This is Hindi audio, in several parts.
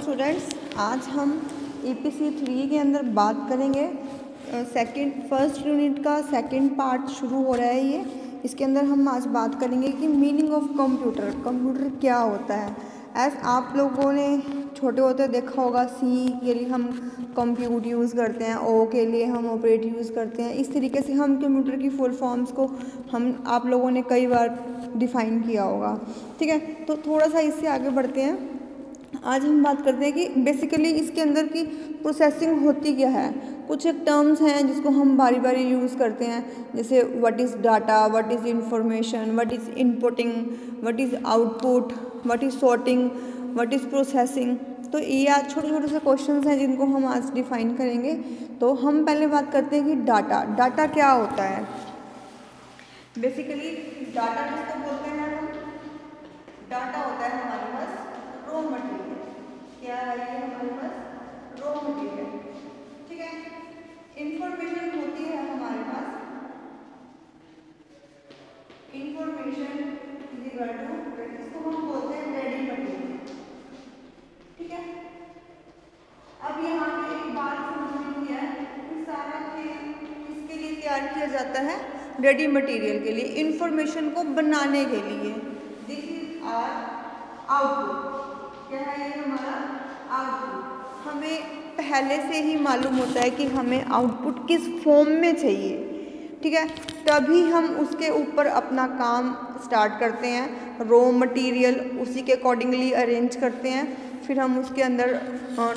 स्टूडेंट्स, आज हम EPC 3 के अंदर बात करेंगे। फर्स्ट यूनिट का सेकंड पार्ट शुरू हो रहा है। ये इसके अंदर हम आज बात करेंगे कि मीनिंग ऑफ कंप्यूटर क्या होता है। एज आप लोगों ने छोटे होते देखा होगा, C के लिए हम कंप्यूट यूज़ करते हैं, O के लिए हम ऑपरेट यूज़ करते हैं। इस तरीके से हम कंप्यूटर की फुल फॉर्म्स को आप लोगों ने कई बार डिफ़ाइन किया होगा। ठीक है, तो थोड़ा सा इससे आगे बढ़ते हैं। आज हम बात करते हैं कि बेसिकली इसके अंदर की प्रोसेसिंग होती क्या है। कुछ एक टर्म्स हैं जिसको हम बारी बारी यूज़ करते हैं, जैसे what is data, what is information, what is inputting, what is output, what is sorting, what is processing. तो ये आज छोटे छोटे से क्वेश्चंस हैं जिनको हम आज डिफाइन करेंगे। तो हम पहले बात करते हैं कि डाटा क्या होता है। बेसिकली डाटा किसको बोलते हैं हम? डाटा होता है हमारे पास रॉ मटेरियल। क्या है ये हमारे पास? Raw material. ठीक है, इंफॉर्मेशन होती है हमारे पास, इंफॉर्मेशन इज इक्वल टू, इसको हम बोलते हैं रेडी मटेरियल। ठीक है, अब यहाँ पे एक बात समझनी है कि सारा खेल किसके लिए तैयार किया जाता है? रेडी मटेरियल के लिए, इंफॉर्मेशन को बनाने के लिए। This is our output. क्या है ये हमारा आउटपुट? हमें पहले से ही मालूम होता है कि हमें आउटपुट किस फॉर्म में चाहिए। ठीक है, तभी हम उसके ऊपर अपना काम स्टार्ट करते हैं। रॉ मटेरियल उसी के अकॉर्डिंगली अरेंज करते हैं, फिर हम उसके अंदर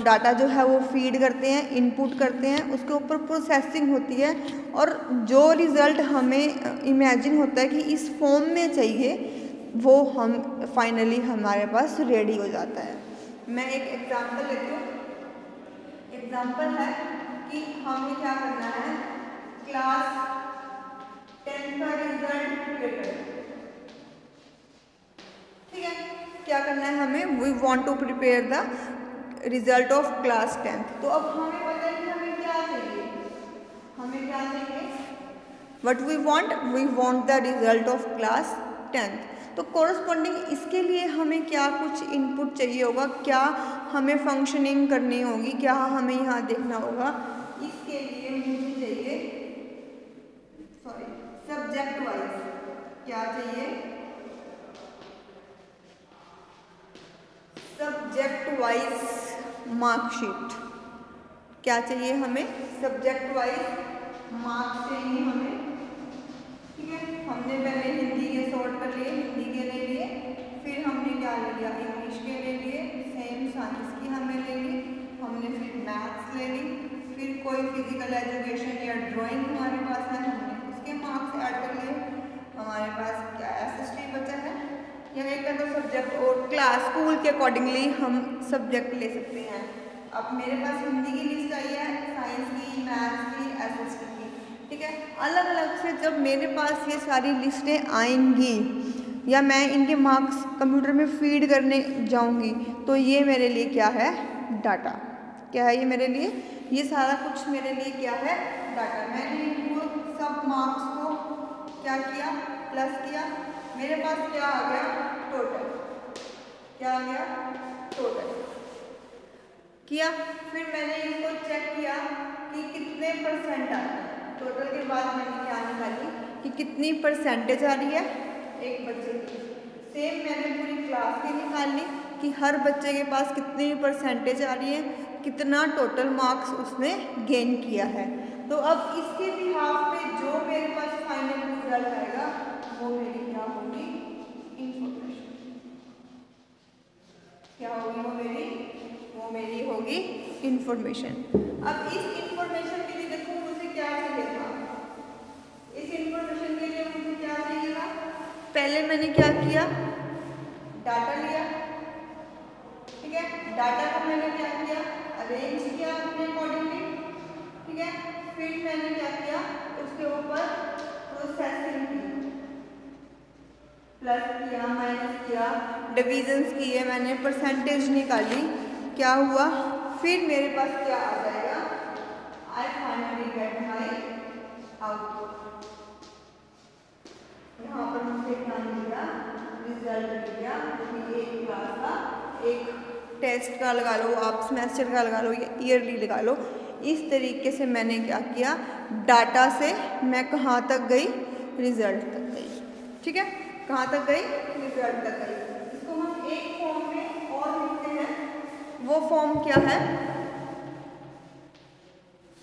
डाटा जो है वो फीड करते हैं, इनपुट करते हैं, उसके ऊपर प्रोसेसिंग होती है और जो रिज़ल्ट हमें इमेजिन होता है कि इस फॉर्म में चाहिए, वो हम फाइनली हमारे पास रेडी हो जाता है। मैं एक एग्जांपल लेती हूँ। एग्जांपल है कि हमें क्या करना है, क्लास 10 का रिजल्ट प्रिपेयर करना है। ठीक है, क्या करना है हमें? We want to prepare the result of class 10th। तो अब हमें पता है कि हमें क्या चाहिए, हमें क्या चाहिए? What we want the result of class 10th। तो कोरस्पॉन्डिंग इसके लिए हमें क्या कुछ इनपुट चाहिए होगा, क्या हमें फंक्शनिंग करनी होगी, क्या हमें यहाँ देखना होगा। इसके लिए मुझे चाहिए सब्जेक्ट वाइज। क्या चाहिए? Subject wise marksheet. क्या चाहिए हमें? सब्जेक्ट वाइज मार्क्स चाहिए हमें। ठीक है, हमने पहले हिंदी के सॉर्ट कर लिए, हिंदी के ले लिए, फिर हमने क्या ले लिया, इंग्लिश के ले लिए, सेम साइंस की हमने ले ली, हमने फिर मैथ्स ले ली, फिर कोई फिजिकल एजुकेशन या ड्राइंग हमारे पास है, हमने उसके मार्क्स ऐड कर लिए। हमारे पास क्या एसएसटी बचा है, या एक का तो सब्जेक्ट और क्लास स्कूल के अकॉर्डिंगली हम सब्जेक्ट ले सकते हैं। अब मेरे पास हिंदी की लिस्ट आई है, साइंस की, मैथ्स की, एसएसटी की। ठीक है, अलग अलग से जब मेरे पास ये सारी लिस्टें आएंगी या मैं इनके मार्क्स कंप्यूटर में फीड करने जाऊंगी, तो ये मेरे लिए क्या है? डाटा। क्या है ये मेरे लिए? ये सारा कुछ मेरे लिए क्या है? डाटा। मैंने इनको सब मार्क्स को क्या किया? प्लस किया। मेरे पास क्या आ गया? टोटल। क्या आ गया? टोटल किया। फिर मैंने इसको चेक किया कि कितने परसेंट आ रहे हैं। टोटल के बाद मैंने क्या निकाली कि कितनी परसेंटेज आ रही है एक बच्चे की। सेम मैंने पूरी क्लास की निकाल ली कि हर बच्चे के पास कितनी परसेंटेज आ रही है, कितना टोटल मार्क्स उसने गेन किया है। तो अब इसके बिहाफ पे जो मेरे पास फाइनल रिजल्ट आएगा वो मेरी क्या होगी? इंफॉर्मेशन। क्या होगी वो मेरी होगी इंफॉर्मेशन। अब इस इंफॉर्मेशन के लिए देखो मुझे क्या चाहिए था। इस इंफॉर्मेशन के लिए मुझे क्या चाहिए था? पहले मैंने क्या किया? डाटा लिया। ठीक है, डाटा को मैंने क्या किया? अरेंज किया अपने अकॉर्डिंगली। ठीक है, फिर मैंने क्या किया? उसके ऊपर प्रोसेसिंग की, प्लस किया, माइनस किया, डिविजन्स किए, मैंने परसेंटेज निकाली। क्या हुआ? फिर मेरे पास क्या आ जाएगा? I finally get my output. यहाँ पर मुझे क्या मिल गया? रिजल्ट मिल गया, जो कि एक क्लास का एक टेस्ट का लगा लो, आप सेमेस्टर का लगा लो या ईयरली लगा लो। इस तरीके से मैंने क्या किया, डाटा से मैं कहाँ तक गई, रिजल्ट तक गई। ठीक है, कहाँ तक गई, रिजल्ट तक गई। इसको हम एक फॉर्म में और लिखते हैं, वो फॉर्म क्या है,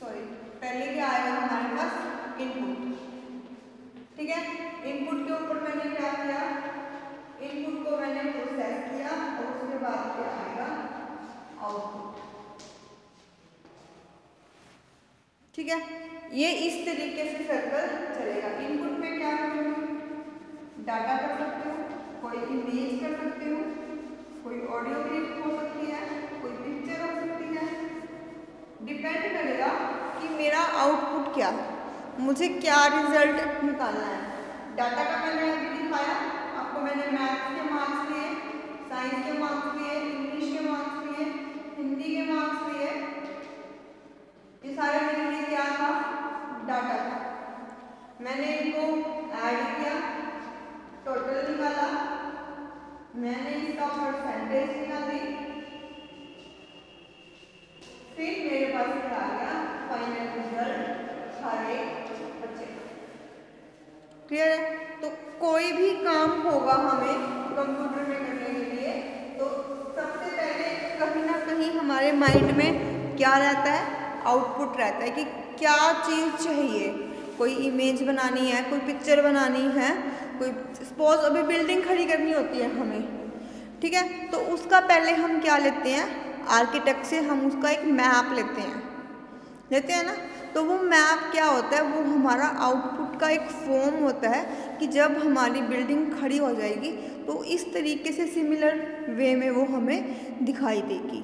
सॉरी पहले क्या आएगा हमारे पास, इनपुट। ठीक है, इनपुट के ऊपर मैंने क्या किया, इनपुट को मैंने प्रोसेस किया और उसके बाद क्या आएगा, आउटपुट। ठीक है, ये इस तरीके से सर्कल चलेगा। इनपुट में क्या करूँगी, डाटा कर सकती हूँ, कोई इमेज कर सकती हूँ, कोई ऑडियो क्लिप हो सकती है, कोई पिक्चर हो सकती है। डिपेंड करेगा कि मेरा आउटपुट क्या है, मुझे क्या रिजल्ट निकालना है। डाटा का मैंने अभी दिखाया आपको, मैंने मैथ्स के मार्क्स लिए, साइंस के मार्क्स लिए, इंग्लिश के मार्क्स लिए, हिंदी के मार्क्स लिए। ये सारे मेरे लिए क्या था, डाटा था। मैंने इनको ऐड किया, टोटल निकाला, मैंने इसका परसेंटेज निकाली, फिर मेरे पास क्या आ गया, फाइनल रिजल्ट हर एक बच्चे का। क्लियर है? तो कोई भी काम होगा हमें कंप्यूटर में करने के लिए, तो सबसे पहले कहीं ना कहीं हमारे माइंड में क्या रहता है, आउटपुट रहता है कि क्या चीज़ चाहिए। कोई इमेज बनानी है, कोई पिक्चर बनानी है, कोई सपोज अभी बिल्डिंग खड़ी करनी होती है हमें। ठीक है, तो उसका पहले हम क्या लेते हैं, आर्किटेक्ट से हम उसका एक मैप लेते हैं ना। तो वो मैप क्या होता है, वो हमारा आउटपुट का एक फॉर्म होता है कि जब हमारी बिल्डिंग खड़ी हो जाएगी तो इस तरीके से सिमिलर वे में वो हमें दिखाई देगी।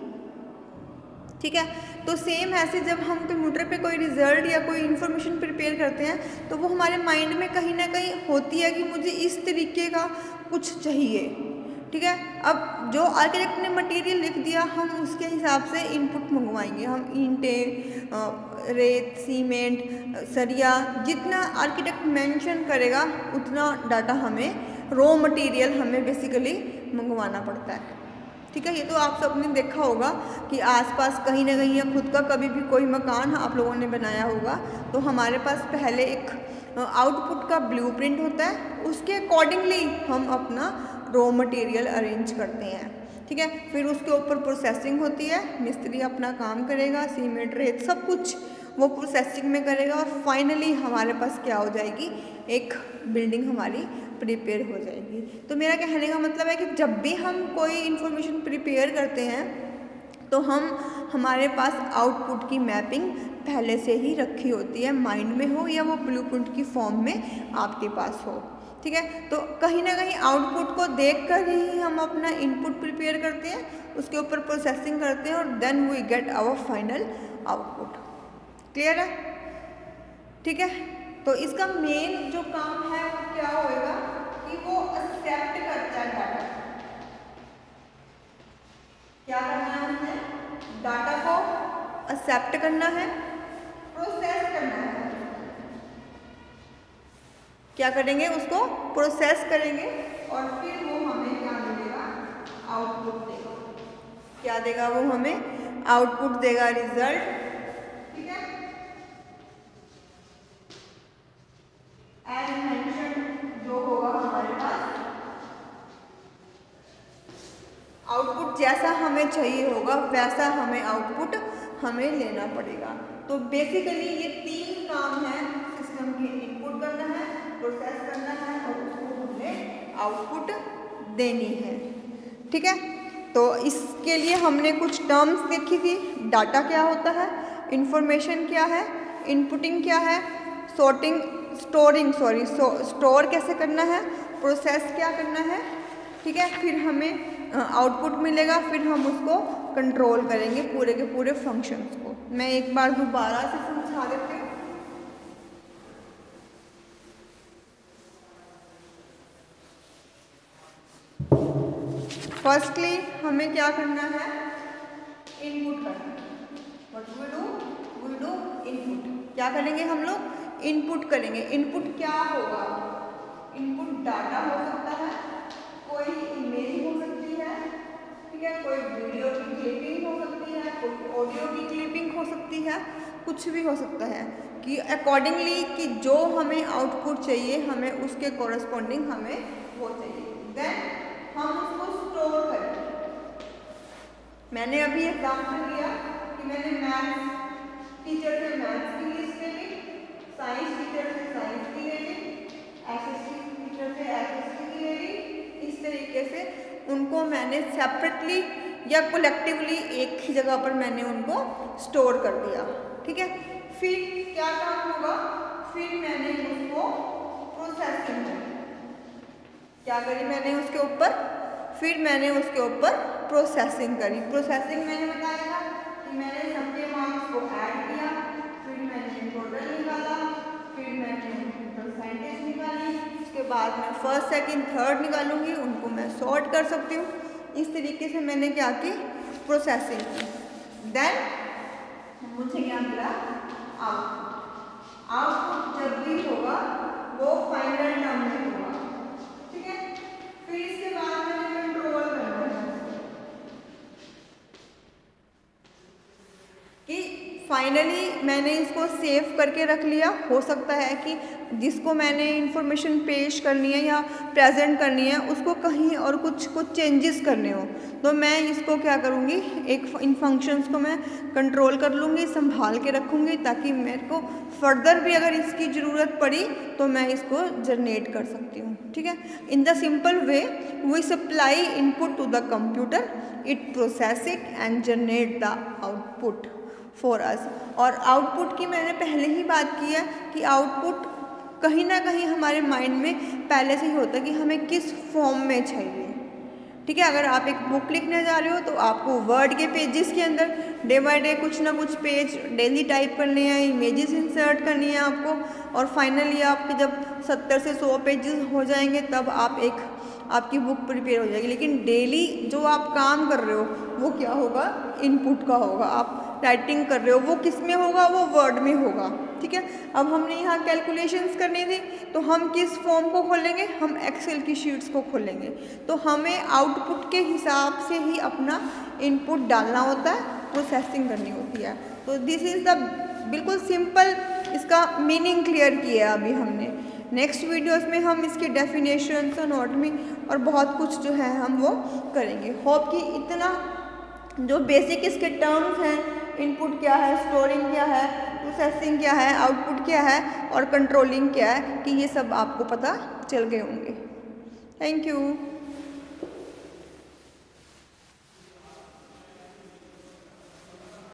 ठीक है, तो सेम ऐसे जब हम कंप्यूटर पे कोई रिजल्ट या कोई इन्फॉर्मेशन प्रिपेयर करते हैं तो वो हमारे माइंड में कहीं ना कहीं होती है कि मुझे इस तरीके का कुछ चाहिए। ठीक है, अब जो आर्किटेक्ट ने मटेरियल लिख दिया हम उसके हिसाब से इनपुट मंगवाएंगे। हम ईंटें, रेत, सीमेंट, सरिया, जितना आर्किटेक्ट मेंशन करेगा उतना डाटा हमें, रॉ मटेरियल हमें बेसिकली मंगवाना पड़ता है। ठीक है, ये तो आप सबने देखा होगा कि आसपास कहीं ना कहीं या खुद का कभी भी कोई मकान आप लोगों ने बनाया होगा तो हमारे पास पहले एक आउटपुट का ब्लूप्रिंट होता है, उसके अकॉर्डिंगली हम अपना रॉ मटेरियल अरेंज करते हैं। ठीक है, फिर उसके ऊपर प्रोसेसिंग होती है, मिस्त्री अपना काम करेगा, सीमेंट, रेत सब कुछ वो प्रोसेसिंग में करेगा और फाइनली हमारे पास क्या हो जाएगी, एक बिल्डिंग हमारी प्रिपेयर हो जाएगी। तो मेरा कहने का मतलब है कि जब भी हम कोई इन्फॉर्मेशन प्रिपेयर करते हैं तो हमारे पास आउटपुट की मैपिंग पहले से ही रखी होती है, माइंड में हो या वो ब्लूप्रिंट की फॉर्म में आपके पास हो। ठीक है, तो कहीं ना कहीं आउटपुट को देखकर ही हम अपना इनपुट प्रिपेयर करते हैं, उसके ऊपर प्रोसेसिंग करते हैं और then we get our final output. Clear है? ठीक है, तो इसका मेन जो काम है वो क्या होएगा कि वो एक्सेप्ट करता है डाटा। क्या करना है उसने, डाटा को एक्सेप्ट करना है, प्रोसेस करना है। क्या करेंगे, उसको प्रोसेस करेंगे और फिर वो हमें क्या देगा, आउटपुट देगा। क्या देगा वो हमें, आउटपुट देगा, रिजल्ट। ठीक है, एज मेंशन जो होगा हमारे पास आउटपुट जैसा हमें चाहिए होगा वैसा हमें आउटपुट हमें लेना पड़ेगा। तो बेसिकली ये तीन काम है सिस्टम के, इनपुट करना है, प्रोसेस करना है और उसको हमें आउटपुट देनी है। ठीक है, तो इसके लिए हमने कुछ टर्म्स देखी थी, डाटा क्या होता है, इंफॉर्मेशन क्या है, इनपुटिंग क्या है, स्टोर कैसे करना है, प्रोसेस क्या करना है। ठीक है, फिर हमें आउटपुट मिलेगा, फिर हम उसको कंट्रोल करेंगे पूरे के पूरे फंक्शंस को। मैं एक बार दोबारा से समझा देती हूँ। फर्स्टली हमें क्या करना है, इनपुट करना है। What we do input. क्या करेंगे हम लोग, इनपुट करेंगे। इनपुट क्या होगा, इनपुट डाटा हो सकता है, कोई इमेज हो सकती है, ठीक है, कोई वीडियो ऑडियो की क्लिपिंग हो सकती है, कुछ भी हो सकता है कि अकॉर्डिंगली कि जो हमें आउटपुट चाहिए हमें उसके कॉरस्पॉन्डिंग हमें वो चाहिए। देन हम उसको स्टोर करें। मैंने अभी एग्जाम्पल दिया कि मैंने मैथ्स टीचर से मैथ्स की लिस्ट ले ली, साइंस टीचर से साइंस की ले ली, एसएसटी टीचर से एसएसटी की ले ली। इस तरीके से उनको मैंने सेपरेटली या कलेक्टिवली एक ही जगह पर मैंने उनको स्टोर कर दिया। ठीक है, फिर क्या काम होगा, फिर मैंने उसको प्रोसेसिंग करी। क्या करी मैंने उसके ऊपर, फिर मैंने उसके ऊपर प्रोसेसिंग करी। प्रोसेसिंग मैंने बताया था कि मैंने सबके मार्क्स को ऐड किया, फिर मैंने टोटल निकाला, फिर मैंने परसेंटेज निकाली, उसके बाद मैं फर्स्ट सेकंड थर्ड निकालूंगी, उनको मैं सॉर्ट कर सकती हूँ। इस तरीके से मैंने क्या की, प्रोसेसिंग की। देन मुझे क्या मिला, आउटपुट। आउटपुट जब भी होगा वो फाइनल टर्म में होगा। ठीक है, फिर इसके बाद मैंने कंट्रोल करना है कि फाइनली मैंने इसको सेव करके रख लिया। हो सकता है कि जिसको मैंने इंफॉर्मेशन पेश करनी है या प्रेजेंट करनी है उसको कहीं और कुछ चेंजेस करने हो, तो मैं इसको क्या करूँगी, एक इन फंक्शंस को मैं कंट्रोल कर लूँगी, संभाल के रखूँगी, ताकि मेरे को फर्दर भी अगर इसकी ज़रूरत पड़ी तो मैं इसको जनरेट कर सकती हूँ। ठीक है, in the simple way we supply input to the computer, it process it and generate the output for us. और आउटपुट की मैंने पहले ही बात की है कि आउटपुट कहीं ना कहीं हमारे माइंड में पहले से ही होता है कि हमें किस फॉर्म में चाहिए। ठीक है, अगर आप एक बुक लिखने जा रहे हो तो आपको वर्ड के पेजेस के अंदर डे बाय डे कुछ ना कुछ पेज डेली टाइप करने हैं, इमेजेस इंसर्ट करनी है आपको, और फाइनली आपके जब 70 से 100 पेजेस हो जाएंगे तब आप एक आपकी बुक प्रिपेयर हो जाएगी। लेकिन डेली जो आप काम कर रहे हो वो क्या होगा, इनपुट का होगा। आप राइटिंग कर रहे हो वो किस में होगा, वो वर्ड में होगा। ठीक है, अब हमने यहाँ कैलकुलेशंस करनी थी तो हम किस फॉर्म को खोलेंगे, हम एक्सेल की शीट्स को खोलेंगे। तो हमें आउटपुट के हिसाब से ही अपना इनपुट डालना होता है, प्रोसेसिंग करनी होती है। तो दिस इज़ द बिल्कुल सिंपल, इसका मीनिंग क्लियर किया है अभी हमने। नेक्स्ट वीडियोस में हम इसकी डेफिनेशंस, एनाटॉमी और बहुत कुछ जो है हम वो करेंगे। होप कि इतना जो बेसिक इसके टर्म्स हैं, इनपुट क्या है, स्टोरिंग क्या है, प्रोसेसिंग क्या है, आउटपुट क्या है और कंट्रोलिंग क्या है, कि ये सब आपको पता चल गए होंगे। Thank you.